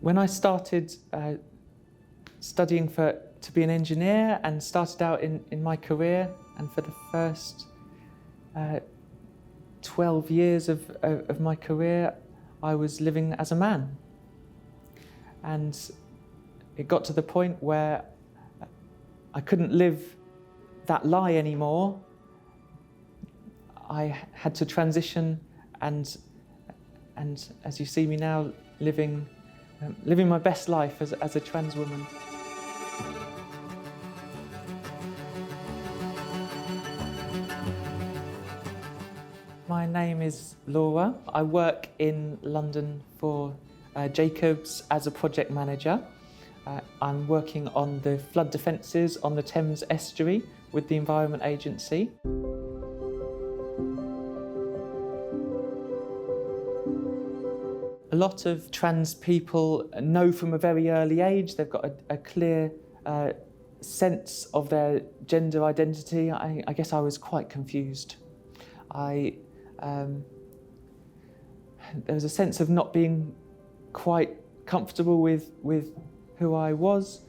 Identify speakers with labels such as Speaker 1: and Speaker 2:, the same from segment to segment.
Speaker 1: When I started studying to be an engineer and started out in my career, and for the first 12 years of my career, I was living as a man. And it got to the point where I couldn't live that lie anymore. I had to transition and as you see me now, living my best life as a trans woman. My name is Laura. I work in London for Jacobs as a project manager. I'm working on the flood defences on the Thames estuary with the Environment Agency. A lot of trans people know from a very early age, they've got a clear sense of their gender identity. I guess I was quite confused. There was a sense of not being quite comfortable with who I was,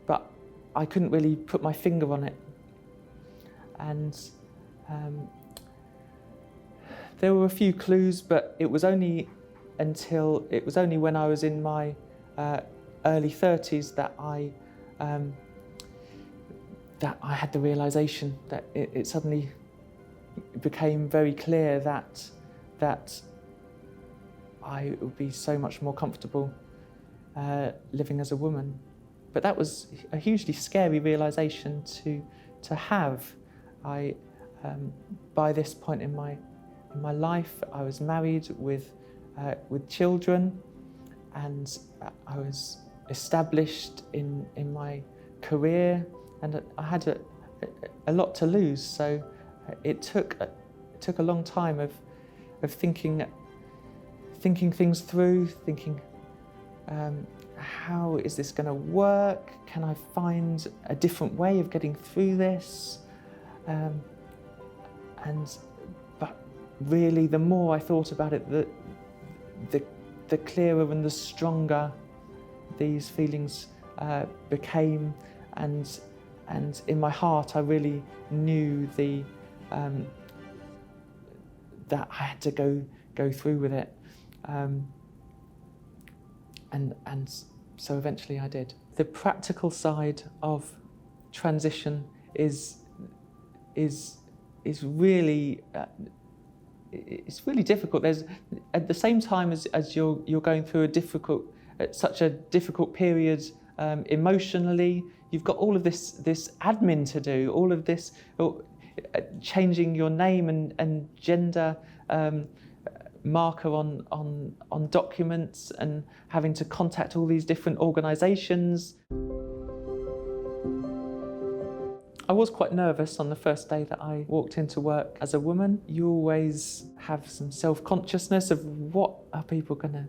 Speaker 1: but I couldn't really put my finger on it. And there were a few clues, but it was only when I was in my early 30s that I had the realisation that it suddenly became very clear that I would be so much more comfortable living as a woman. But that was a hugely scary realisation to have. By this point in my life, I was married with children, and I was established in my career, and I had a lot to lose. So it took a long time of thinking things through, thinking how is this going to work? Can I find a different way of getting through this? But really, the more I thought about it, the clearer and the stronger these feelings became, and in my heart I really knew that I had to go through with it, and so eventually I did. The practical side of transition is really it's really difficult. There's, at the same time as you're going through such a difficult period emotionally, you've got all of this admin to do, all of this changing your name and gender marker on documents, and having to contact all these different organisations. I was quite nervous on the first day that I walked into work as a woman. You always have some self-consciousness of what are people gonna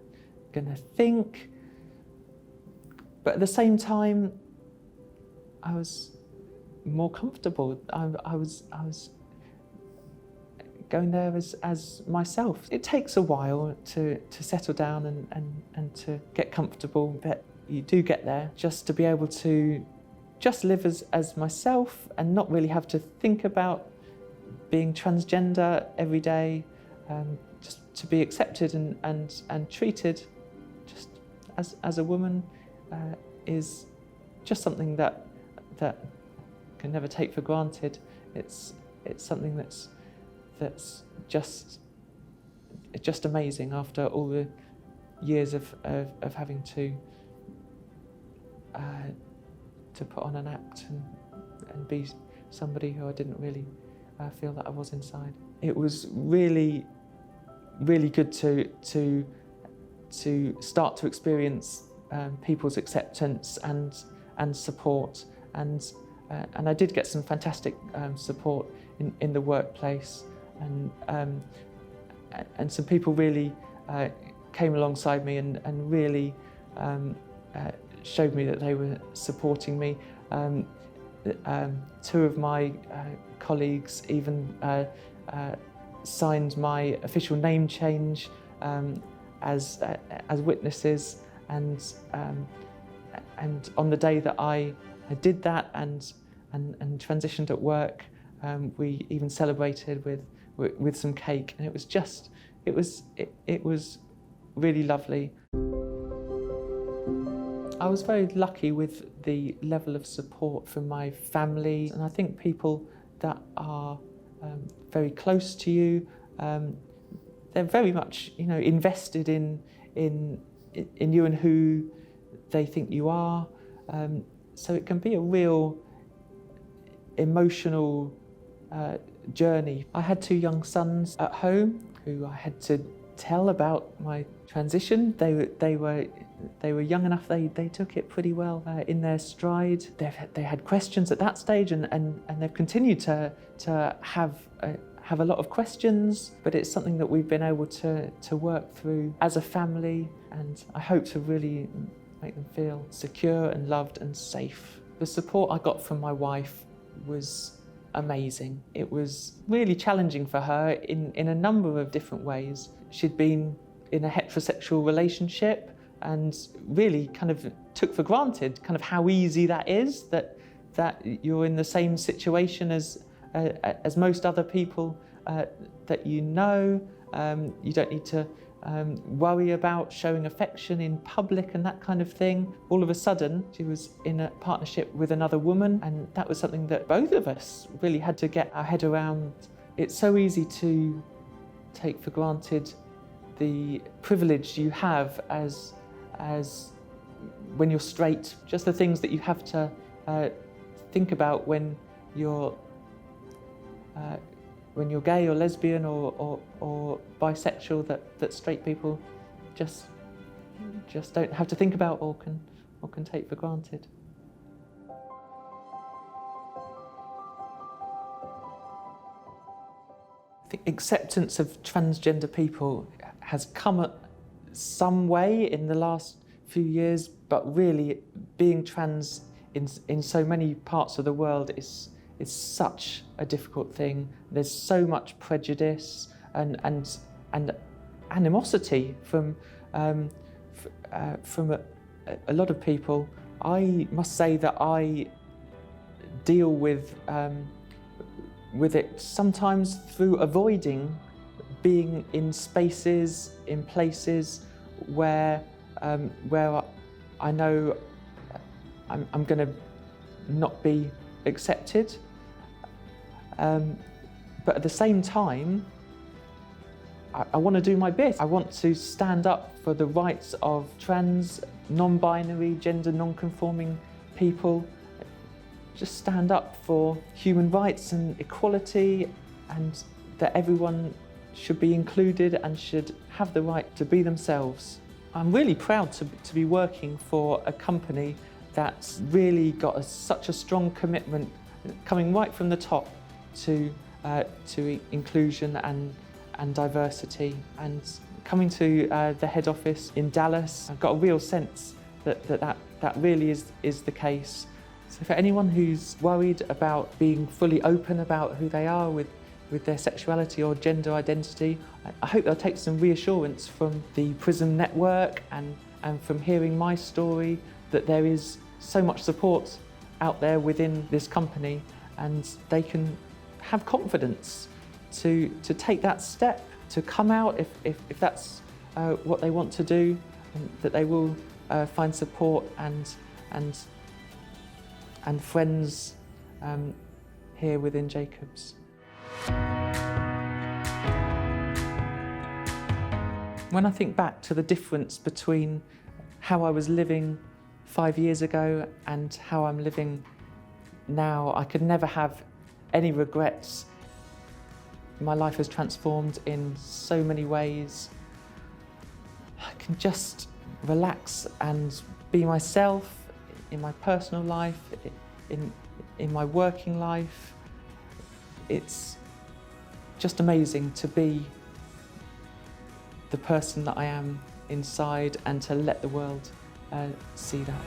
Speaker 1: think, but at the same time, I was more comfortable. I was going there as myself. It takes a while to settle down and to get comfortable, but you do get there. Just to be able to just live as myself and not really have to think about being transgender every day, just to be accepted and treated just as a woman is just something that can never take for granted. It's something that's just amazing after all the years of having to put on an act and be somebody who I didn't really feel that I was inside. It was really, really good to start to experience people's acceptance and support, and I did get some fantastic support in the workplace, and some people really came alongside me and really showed me that they were supporting me. Two of my colleagues even signed my official name change as witnesses, and on the day that I did that and transitioned at work, we even celebrated with some cake, and it was really lovely. I was very lucky with the level of support from my family, and I think people that are very close to you, they're very much, invested in you and who they think you are. So it can be a real emotional journey. I had 2 young sons at home who I had to tell about my transition. They were young enough, they took it pretty well in their stride. They had questions at that stage, and they've continued to have a lot of questions, but it's something that we've been able to work through as a family, and I hope to really make them feel secure and loved and safe. The support I got from my wife was amazing. It was really challenging for her in a number of different ways. She'd been in a heterosexual relationship and really kind of took for granted kind of how easy that is, that you're in the same situation as most other people that you know. You don't need to worry about showing affection in public and that kind of thing. All of a sudden, she was in a partnership with another woman, and that was something that both of us really had to get our head around. It's so easy to take for granted the privilege you have as when you're straight, just the things that you have to think about when you're gay or lesbian or bisexual, that straight people just don't have to think about or can take for granted. I think acceptance of transgender people has come some way in the last few years, but really being trans in so many parts of the world is such a difficult thing. There's so much prejudice and animosity from a lot of people. I must say that I deal with it sometimes through avoiding being in spaces, in places where I know I'm going to not be accepted. But at the same time, I want to do my best. I want to stand up for the rights of trans, non-binary, gender non-conforming people. Just stand up for human rights and equality, and that everyone should be included and should have the right to be themselves. I'm really proud to be working for a company that's really got such a strong commitment, coming right from the top, to inclusion and diversity. And coming to the head office in Dallas, I've got a real sense that really is the case. So for anyone who's worried about being fully open about who they are with their sexuality or gender identity, I hope they'll take some reassurance from the PRISM network and from hearing my story, that there is so much support out there within this company, and they can have confidence to take that step, to come out if that's what they want to do, and that they will find support and friends here within Jacobs. When I think back to the difference between how I was living 5 years ago and how I'm living now, I could never have any regrets. My life has transformed in so many ways. I can just relax and be myself in my personal life, in my working life. It's just amazing to be the person that I am inside and to let the world see that.